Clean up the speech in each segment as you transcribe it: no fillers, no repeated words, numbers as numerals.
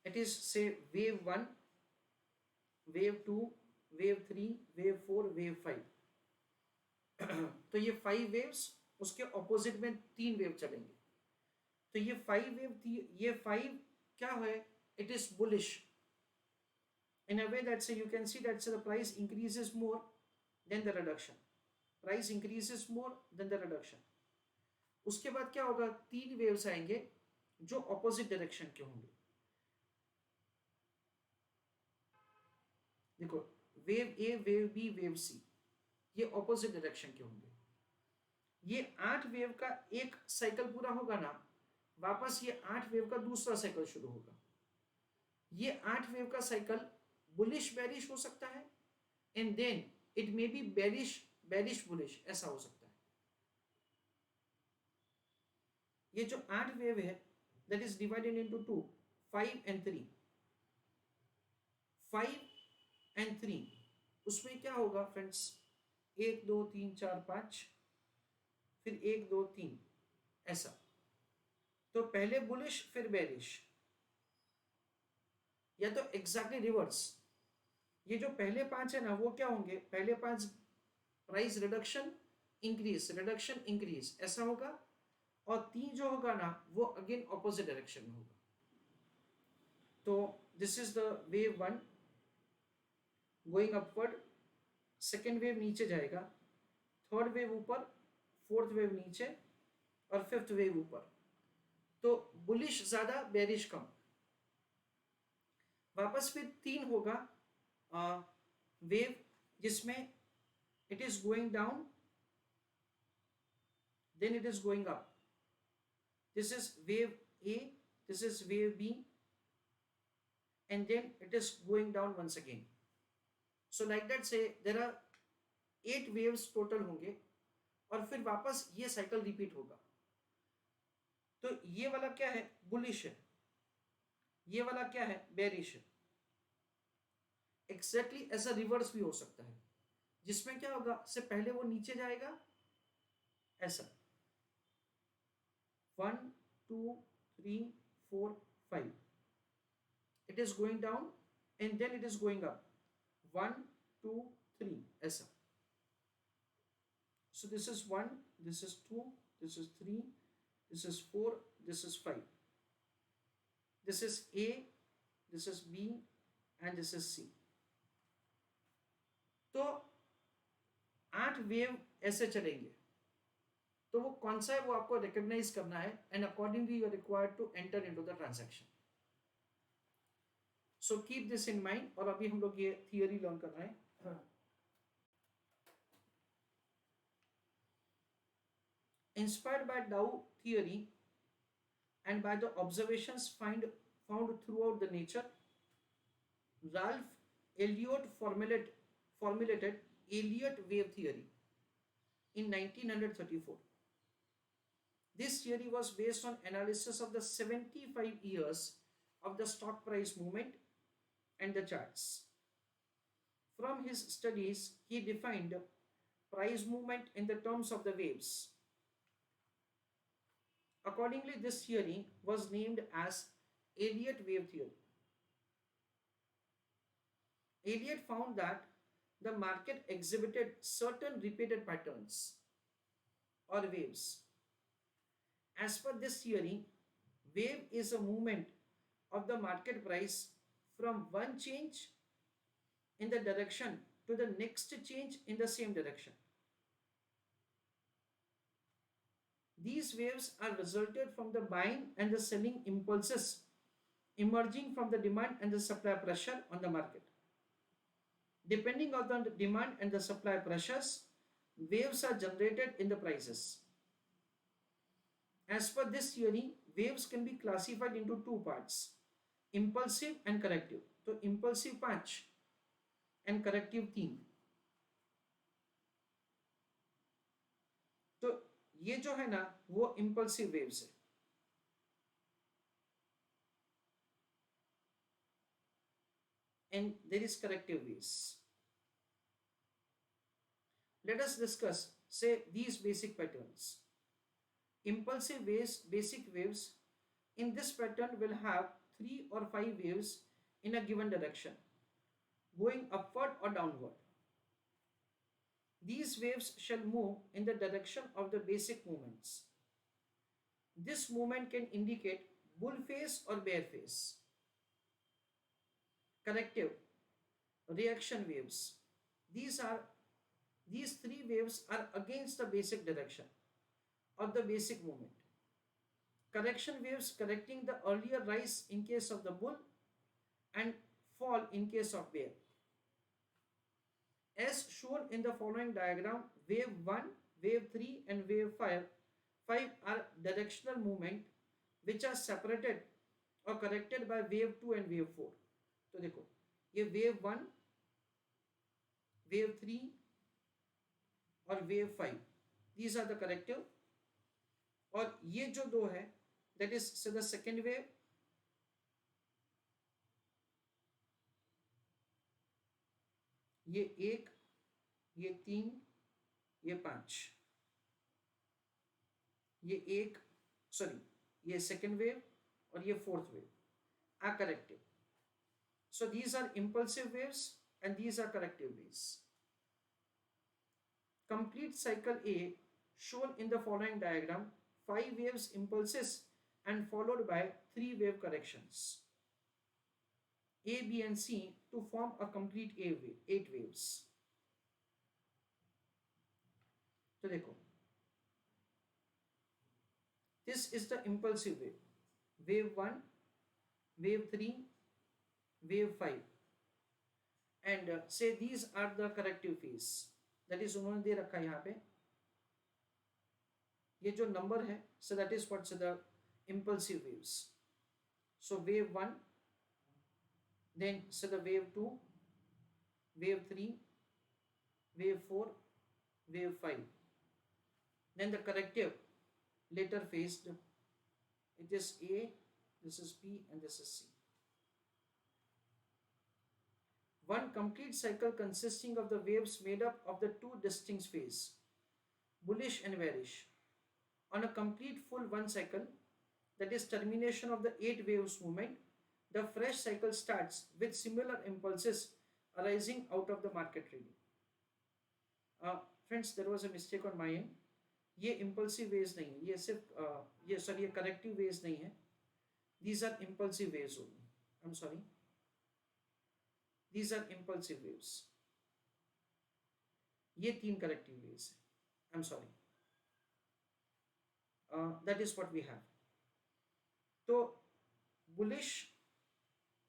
it is say wave 1, wave 2, wave 3, wave 4, wave 5. तो ये 5 waves, उसके ऑपोजिट में 3 वेव चलेंगे. तो ये 5 वेव थी, ये 5 क्या है, it is bullish in a way that say you can see that say the price increases more than the reduction. Price increases more than the reduction. उसके बाद क्या होगा, 3 वेव्स आएंगे जो ऑपोजिट डायरेक्शन के होंगे. देखो, वेव ए, वेव बी, वेव सी, ये ऑपोजिट डायरेक्शन के होंगे. ये 8 वेव का एक साइकिल पूरा होगा ना, वापस ये 8 वेव का दूसरा साइकिल शुरू होगा. ये 8 वेव का साइकिल बुलिश बेरिश हो सकता है, and then it may be bearish bearish bullish, ऐसा हो सकता है. ये जो 8 वेव है that is divided into 2, 5 and 3. 5 and 3, उसमें क्या होगा फ्रेंड्स, 1 2 3 4 5, फिर 1 2 3, ऐसा. तो पहले बुलिश फिर बेरिश, या तो एग्जैक्टली रिवर्स. ये जो पहले 5 है ना, वो क्या होंगे, पहले 5 price reduction increase, reduction increase, ऐसा होगा. और 3 जो होगा ना, वो अगेन ऑपोजिट डायरेक्शन में होगा. तो this is the wave 1 going upward. Second wave नीचे जाएगा, थर्ड वेव ऊपर, फोर्थ वेव नीचे, और फिफ्थ वेव ऊपर. तो बुलिश ज्यादा, बेरिश कम. वापस फिर 3 होगा वेव जिसमें it is going down, then it is going up. This is wave A, this is wave B, and then it is going down once again. So like that say there are 8 waves total होंगे, और फिर वापस ये cycle repeat होगा. तो ये वाला क्या है, बुलिश है. ये वाला क्या है, बेरिश है. एग्जैक्टली ऐसा रिवर्स भी हो सकता है, जिसमें क्या होगा, से पहले वो नीचे जाएगा ऐसा, 1 2 3 4 5, it is going down and then it is going up, 1 2 3, ऐसा. So this is 1, this is 2, this is 3, this is 4, this is 5, this is A, this is B, and this is C. तो 8 wave ऐसे चलेंगे. तो वो कौन सा है, वो आपको रिकॉग्नाइज करना है, and accordingly you are required to enter into the transaction. So keep this in mind. और अभी हम लोग ये थियरी लर्न कर रहे हैं. इंस्पायर्ड बाय डाउ theory and by the observations found throughout the nature, Ralph Elliott formulated Elliott wave theory in 1934. This theory was based on analysis of the 75 years of the stock price movement and the charts. From his studies, he defined price movement in the terms of the waves. Accordingly, this theory was named as Elliott wave theory. Elliott found that the market exhibited certain repeated patterns or waves. As per this theory, wave is a movement of the market price from one change in the direction to the next change in the same direction. These waves are resulted from the buying and the selling impulses emerging from the demand and the supply pressure on the market. Depending on the demand and the supply pressures, waves are generated in the prices. As per this theory, waves can be classified into 2 parts, impulsive and corrective. So impulsive 5 and corrective 3. तो ये जो है ना, वो impulsive waves है. And there is corrective waves. Let us discuss, say, these basic patterns. Impulsive waves, basic waves, in this pattern will have 3 or 5 waves in a given direction, going upward or downward. These waves shall move in the direction of the basic movements. This movement can indicate bull phase or bear phase. Corrective reaction waves. These three waves are against the basic direction of the basic movement. Correction waves correcting the earlier rise in case of the bull and fall in case of bear. As shown in the following diagram, wave 1, wave 3 and wave 5 are directional movement which are separated or corrected by wave 2 and wave 4. तो देखो ये wave 1, wave 3 और wave 5, these are the corrective. और ये जो दो है, that is say the second wave, ये 1, ये 3, ये 5, ये 1, सॉरी ये सेकेंड वेव और ये fourth wave are corrective. So these are impulsive waves and these are corrective waves. Complete cycle A shown in the following diagram, 5 waves impulses and followed by 3 wave corrections A, B and C to form a complete 8 waves. तो देखो, this is the impulsive wave, wave 1, wave 3, wave 5 and say these are the corrective phase. That is उन्होंने दे रखा है यहाँ पे, ये जो number है, so that is what's the impulsive waves. So wave 1, then say the wave 2, wave 3, wave 4, wave 5. Then the corrective later phased, it is A, this is B and this is C. One complete cycle consisting of the waves made up of the two distinct phases, bullish and bearish. On a complete full one cycle, that is termination of the 8 waves movement, the fresh cycle starts with similar impulses arising out of the market trading. Friends, there was a mistake on my end. ये impulsive waves नहीं है, ये सिर्फ ये corrective waves नहीं है. These are impulsive waves only. I'm sorry. These are impulsive waves. ये 3 corrective waves है. I'm sorry. That is what we have. तो bullish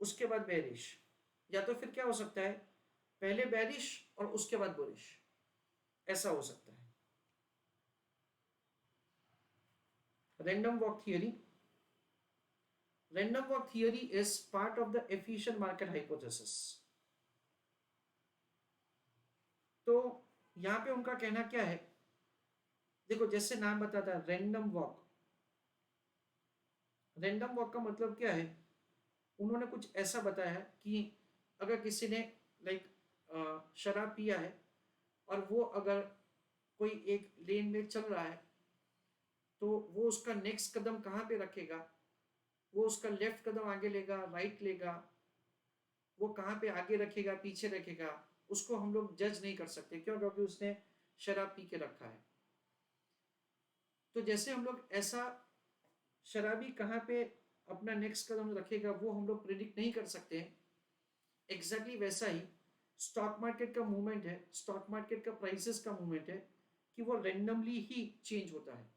उसके बाद bearish, या तो फिर क्या हो सकता है, पहले bearish और उसके बाद bullish, ऐसा हो सकता है. Random walk theory. Random walk theory is part of the efficient market hypothesis. तो यहाँ पे उनका कहना क्या है, देखो जैसे नाम बताता है रैंडम वॉक. रैंडम वॉक का मतलब क्या है, उन्होंने कुछ ऐसा बताया कि अगर किसी ने शराब पिया है और वो अगर कोई एक लेन में चल रहा है तो वो उसका नेक्स्ट कदम कहाँ पे रखेगा, वो उसका लेफ्ट कदम आगे लेगा, राइट लेगा, वो कहाँ पे आगे रखेगा, पीछे रखेगा, उसको हम लोग जज नहीं कर सकते. क्यों? क्योंकि उसने शराब पी के रखा है. तो जैसे हम लोग ऐसा शराबी कहाँ पे अपना नेक्स्ट कदम रखेगा वो हम लोग प्रिडिक्ट नहीं कर सकते. एग्जैक्टली वैसा ही स्टॉक मार्केट का मूवमेंट है, स्टॉक मार्केट का प्राइसेस का मूवमेंट है कि वो रैंडमली ही चेंज होता है.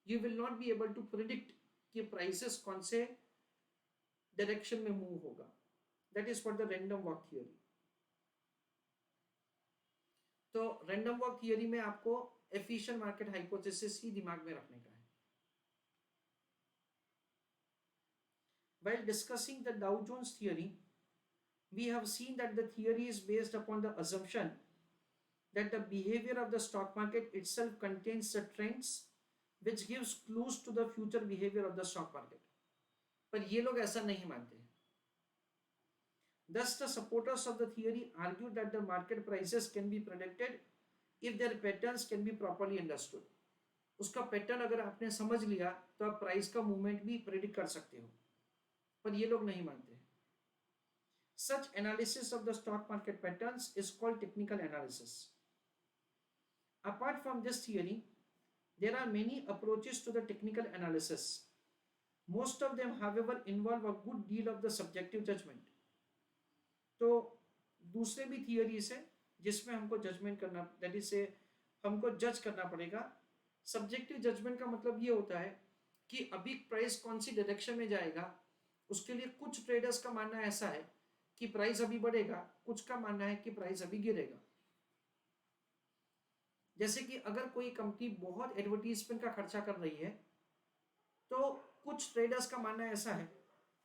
You will not be able to predict कि प्राइसेस कौन से डायरेक्शन में मूव होगा. That is for the random walk theory. तो रैंडम वॉक थियोरी में आपको एफिशिएंट मार्केट हाइपोथेसिस ही दिमाग में रखने का है. While discussing the Dow Jones theory, we have seen that the theory is based upon the assumption that the behavior of the stock market itself contains the trends which gives clues to the future behavior of the stock market. पर ये लोग ऐसा नहीं मानते. Thus, the supporters of the theory argue that the market prices can be predicted if their patterns can be properly understood. उसका pattern अगर आपने समझ लिया तो आप प्राइस का मूवमेंट भी प्रेडिक्ट कर सकते हो. पर ये लोग नहीं मानते हैं. Such analysis of the stock market patterns is called technical analysis. Apart from this theory, there are many approaches to the technical analysis. Most of them, however, involve a good deal of the subjective judgment. तो दूसरे भी theories है जिसमें हमको judgement करना, that is से हमको जज करना पड़ेगा. सब्जेक्टिव जजमेंट का मतलब ये होता है कि अभी प्राइस कौन सी डायरेक्शन में जाएगा. उसके लिए कुछ ट्रेडर्स का मानना ऐसा है कि प्राइस अभी बढ़ेगा, कुछ का मानना है कि प्राइस अभी गिरेगा. जैसे कि अगर कोई कंपनी बहुत एडवर्टीजमेंट का खर्चा कर रही है तो कुछ ट्रेडर्स का मानना ऐसा है,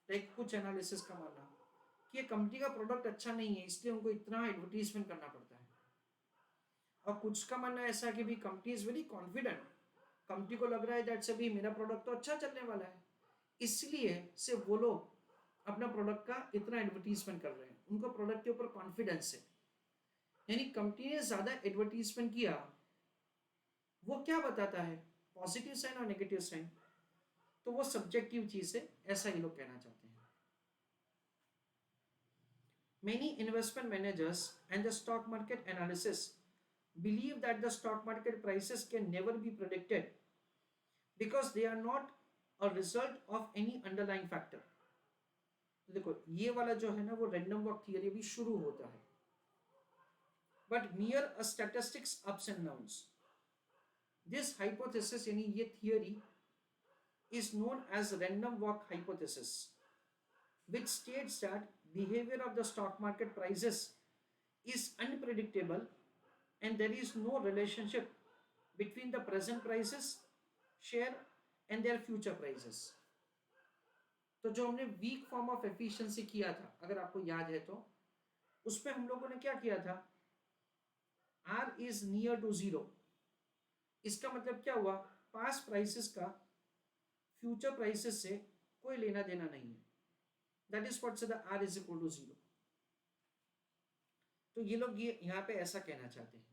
लाइक कुछ एनालिसिस का मानना कि ये कंपनी का प्रोडक्ट अच्छा नहीं है इसलिए उनको इतना एडवर्टीजमेंट करना पड़ता है. और कुछ का मानना ऐसा है कि भी company is very confident, company को लग रहा है दैट अभी मेरा प्रोडक्ट तो अच्छा चलने वाला है, इसलिए से वो लोग अपना प्रोडक्ट का इतना एडवर्टीजमेंट कर रहे हैं, उनको प्रोडक्ट के ऊपर कॉन्फिडेंस है. यानी कंपनी ने ज्यादा एडवर्टीजमेंट किया, वो क्या बताता है, पॉजिटिव साइन और नेगेटिव साइन, तो वो सब्जेक्टिव चीज है, ऐसा ही लोग कहना चाहते हैं. Many investment managers and the stock market analysis believe that the stock market prices can never be predicted because they are not a result of any underlying factor. तो देखो ये वाला जो है ना वो रैंडम वॉक थियरी भी शुरू होता है, but मियर a statistics ups and downs. This hypothesis यानी ये theory is known as random walk hypothesis, which states that behavior of the stock market prices is unpredictable and there is no relationship between the present prices share and their future prices. तो जो हमने weak form of efficiency किया था, अगर आपको याद है तो उसमें हम लोगों ने क्या किया था, R is near to zero. इसका मतलब क्या हुआ, पास्ट प्राइसेस का फ्यूचर प्राइसेस से कोई लेना देना नहीं है. दैट इज व्हाट से the R is equal to zero. तो ये लोग ये यहां पे ऐसा कहना चाहते हैं.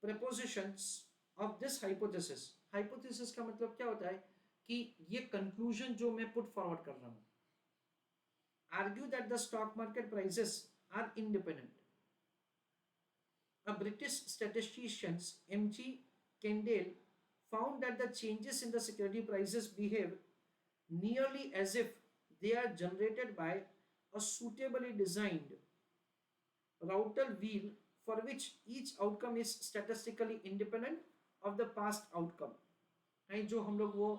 Propositions of this hypothesis, hypothesis का मतलब क्या होता है कि ये कंक्लूजन जो मैं पुट फॉरवर्ड कर रहा हूं, argue that the stock market prices are independent. A British statistician M.G. Kendall found that the changes in the security prices behave nearly as if they are generated by a suitably designed router wheel for which each outcome is statistically independent of the past outcome. जो हम लोग वो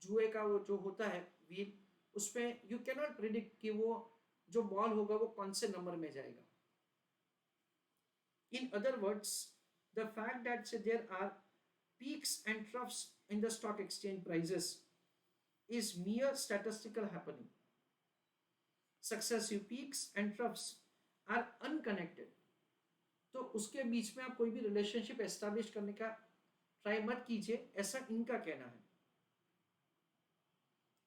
जुए का वो जो होता है व्हील, उसमें यू कैन नॉट प्रिडिक्ट कि वो जो बॉल होगा वो कौन से नंबर में जाएगा. In other words, the fact that there are peaks and troughs in the stock exchange prices is mere statistical happening. Successive peaks and troughs are unconnected. तो उसके बीच में आप कोई भी रिलेशनशिप एस्टैब्लिश करने का ट्राई मत कीजिए, ऐसा इनका कहना है.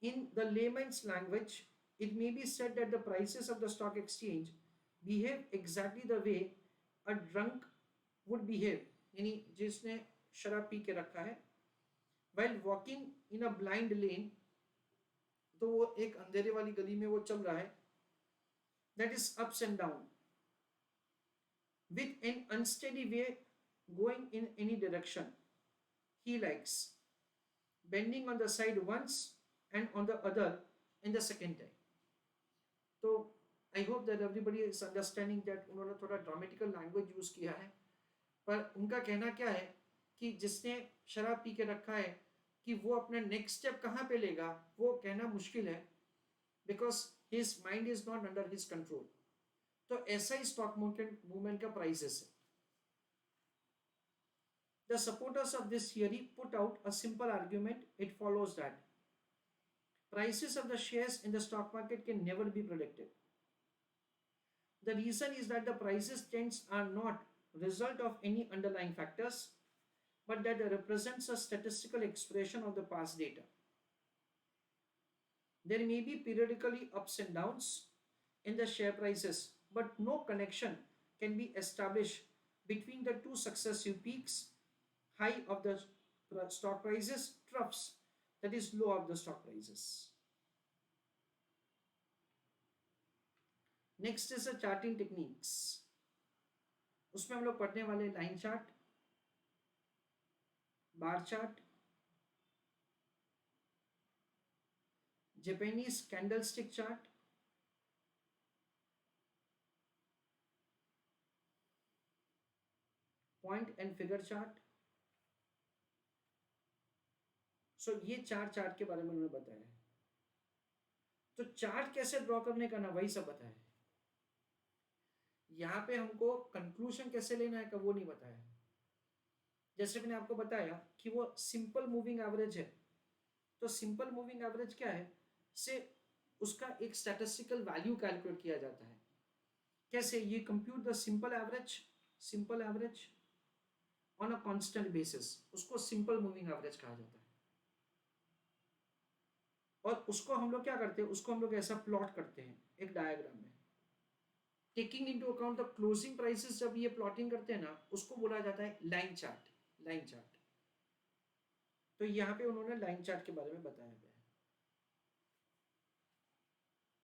In the layman's language, it may be said that the prices of the stock exchange behave exactly the way a drunk would behave, यानी जिसने शराब पी के रखा है, while walking in a blind lane, तो वो एक अंधेरे वाली गली में वो चल रहा है, that is ups and down, with an unsteady way going in any direction he likes, bending on the side once and on the other in the second time. तो I hope that everybody is understanding that उन्होंने थोड़ा dramatical language use किया है, पर उनका कहना क्या है कि जिसने शराब पी के रखा है कि वो अपना नेक्स्ट स्टेप कहाँ पे लेगा वो कहना मुश्किल है, because his mind is not under his control. तो ऐसा ही स्टॉक मार्केट मूवमेंट का प्राइसेस है. The supporters of this theory put out a simple argument. It follows that prices of the shares in the stock market can never be predicted. The reason is that the prices trends are not result of any underlying factors, but that represents a statistical expression of the past data. There may be periodically ups and downs in the share prices, but no connection can be established between the two successive peaks, high of the stock prices, troughs, that is low of the stock prices. Next is a charting techniques. उसमें हम लोग पढ़ने वाले line chart, bar chart, Japanese candlestick chart, point and figure chart. So ये चार chart के बारे में उन्होंने बताया है. तो चार्ट कैसे ड्रॉ करने का ना वही सब बताया है. यहाँ पे हमको कंक्लूजन कैसे लेना है का वो नहीं बताया है. जैसे मैंने आपको बताया कि वो सिंपल मूविंग एवरेज है. तो सिंपल मूविंग एवरेज क्या है, से उसका एक स्टैटिस्टिकल वैल्यू कैलकुलेट किया जाता है. कैसे, ये compute the simple average on a constant basis, उसको सिंपल मूविंग एवरेज कहा जाता है. और उसको हम लोग क्या करते हैं, उसको हम लोग ऐसा प्लॉट करते हैं एक डायग्राम में, taking into account the closing prices. जब ये प्लॉटिंग करते हैं ना, उसको बोला जाता है लाइन चार्ट. तो यहाँ पे उन्होंने लाइन चार्ट के बारे में बताया है.